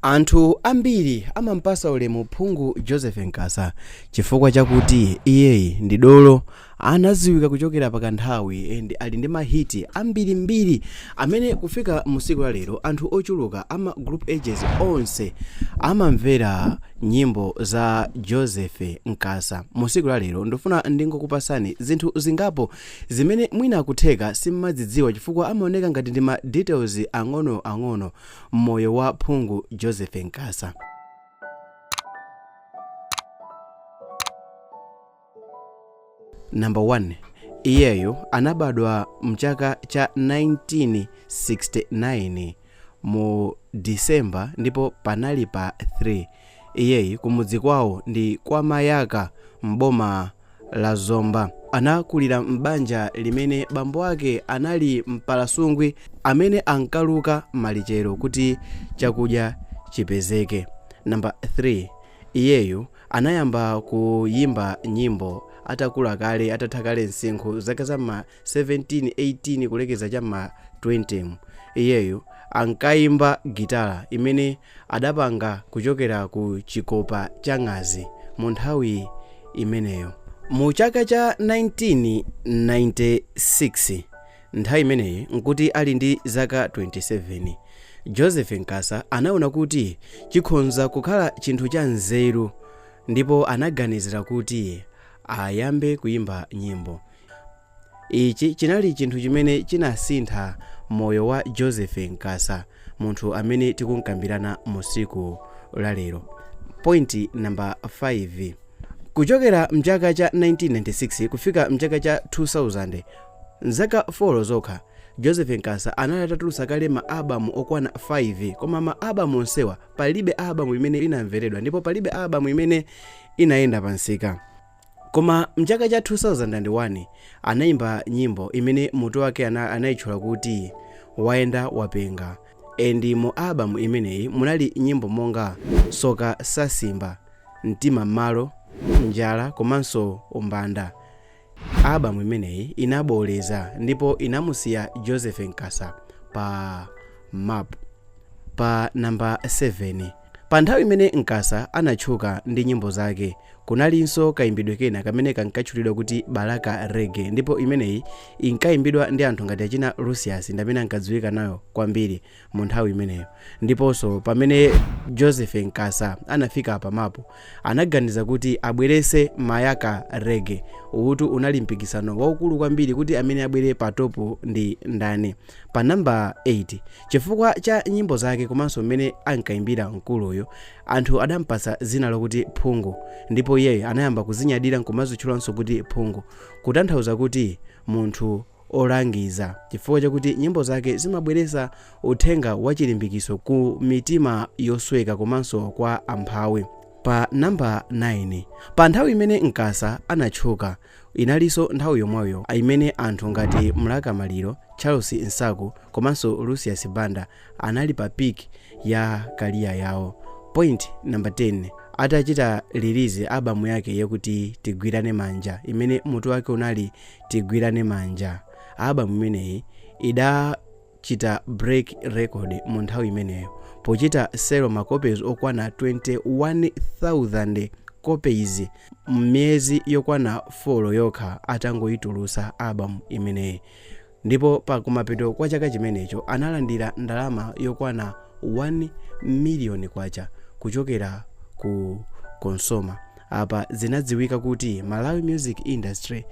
Anthu ambiri amampasa ulemu Phungu Joseph Nkasa chifukwa chakuti iyeyi ndi dolo anaziwika kuchokera pakanthawi and ali ndi mahiti ambirimbiri amene kufika musiku la lero anthu ochuluka ama group ages onse amamvera nyimbo za Joseph Nkasa. Musiku la lero ndifuna ndingokupasani zinthu zingapo zimene mwina kutheka simmadzidziwa chifukwa amaoneka ngati ndi ma details ang'ono mmoyo wa Phungu Joseph Nkasa. Number 1. Iyeyo anabadwa mchaka cha 1969 mu December ndipo panali pa 3. Iyeyi kumudzi kwawo ndi kwa Mayaka mboma la Zomba. Anakulira mbanja limene bambo ake anali mpalasungwi amene ankaluka malichero kuti chakudya chipezeke. Number 3. Iyeyo anayamba kuyimba nyimbo atakula kale atatha kale msinkhu zaka za ma 17 18 kulekeza cha ma 20. Iyeyo ankayimba gitara imene adapanga kuchokera ku chikopa cha ng'azi mu nthawi imeneyo. Mu chaka cha 1996 nthawi imeneyi nkuti ali ndi zaka 27, Joseph Nkasa anaona kuti chikhonza kukhala chinthu cha nzeru ndipo anaganizira kuti ayambe kuyimba nyimbo. Ichi chinali chinthu chimene chinasintha moyo wa Joseph Nkasa, munthu amene tikunkambirana musiku la lero. Point number 5. Kuchokera mchaka cha 1996 kufika mchaka cha 2000, nzaka 4 zokha, Joseph Nkasa analatulutsa kale ma albamu okwana 5, koma ma albamu onsewa palibe albamu imene inamveredwa ndipo palibe albamu imene inayenda pansika. Koma mchaka cha 2001 anayimba nyimbo imene mutu wake anayitchula kuti Wayenda Wapenga, endi mu albamu imeneyi munali nyimbo monga Soka Sasimba, Mtima Malo, Njala komanso Umbanda. Albamu imeneyi inaboleza ndipo inamusiya Joseph Nkasa pa map. Pa number 7. Pa nthawi imene Nkasa anatchuka ndi nyimbo zake kunalinso kayimbidwe kena kamene kankatchulidwa kuti Balaka Reggae, ndipo imeneyi inkayimbidwa ndi anthu ngati achina Lucius ndamene ankadziwika nayo kwambiri mu nthawi imeneyo. Ndiponso pamene Joseph Nkasa anafika pa mapu anaganiza kuti abwerese Mayaka Reggae. Utu unali mpikisano waukulu kwambiri kuti amene abwere pa topu ndi ndani. Pa number 8, chifukwa cha nyimbo zake komanso mmene ankayimbira mkuluyo, anthu adampasa zina lokuti Phungu, ndipo iye anayamba kuzinyadira nkumazitchulanso kuti Phungu, kutanthauza kuti munthu olangiza, chifukwa chakuti nyimbo zake zimabweresa uthenga wachilimbikiso ku mitima yosweka komanso kwa amphawi. Pa number 9, pa nthawi imene Nkasa anatchuka inalinso nthawi yomweyo imene anthu ngati Mlaka Maliro, Charles Nsaku komanso Lucius Banda anali pa peak ya kariya yawo. Point number 10, atachita release albamu yake yakuti Tigwirane Manja imene mutu wake unali Tigwirane Manja. Albamu imeneyi idachita break record mu nthawi imeneyo pochita sell macopies okwana 21,000 copies m'miyezi yokwana 4 yokha atangoyitulutsa albamu imeneyi. Ndipo pa kumapeto kwa chaka chimenecho analandira ndalama yokwana 1 million kwacha kuchokera ku Konsoma. Apa zinadziwika kuti Malawi music industry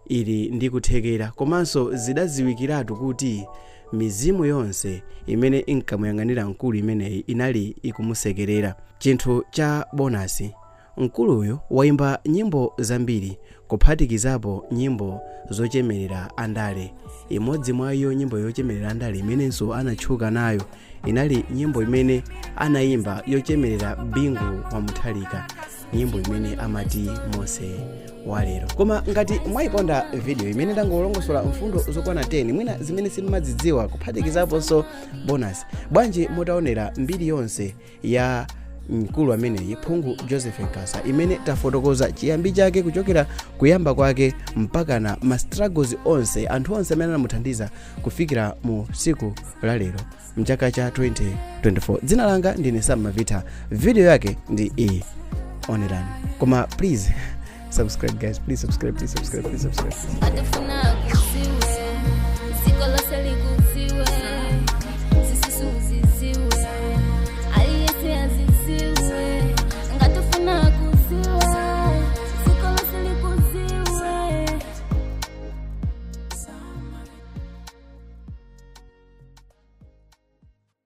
ili ndi kuthekera, komanso zidadziwikiratu kuti mizimu yonse imene inkamuyang'anira mkulu imeneyi inali ikumusekerera. Chinthu cha bonasi, mkuluyo waimba nyimbo zambiri kuphatikizapo nyimbo zochemerera andale. Imodzi mwa iyo nyimbo yochemerera andale imenenso anatchuka nayo inali nyimbo imene anayimba yochemerera Bingu wa Muthalika, nyimbo imene amati Mose walero. Koma ngati mwayikonda video imene ndangolongosola mfundo zokwana 10 mwina zimene simmadzidziwa kuphatikizaponso bonus, bwanji mutaonera mbiri yonse ya mkulu ameneyi Phungu Joseph Nkasa, imene tafotokoza chiyambi chake kuchokera kuyamba kwake mpaka na ma struggles onse, anthu onse amene anamuthandiza kufikira mu siku la lero mchaka cha 2024. Dzina langa ndine Malvitha, video yake ndi iyi, onerani. Koma please subscribe guys, please subscribe.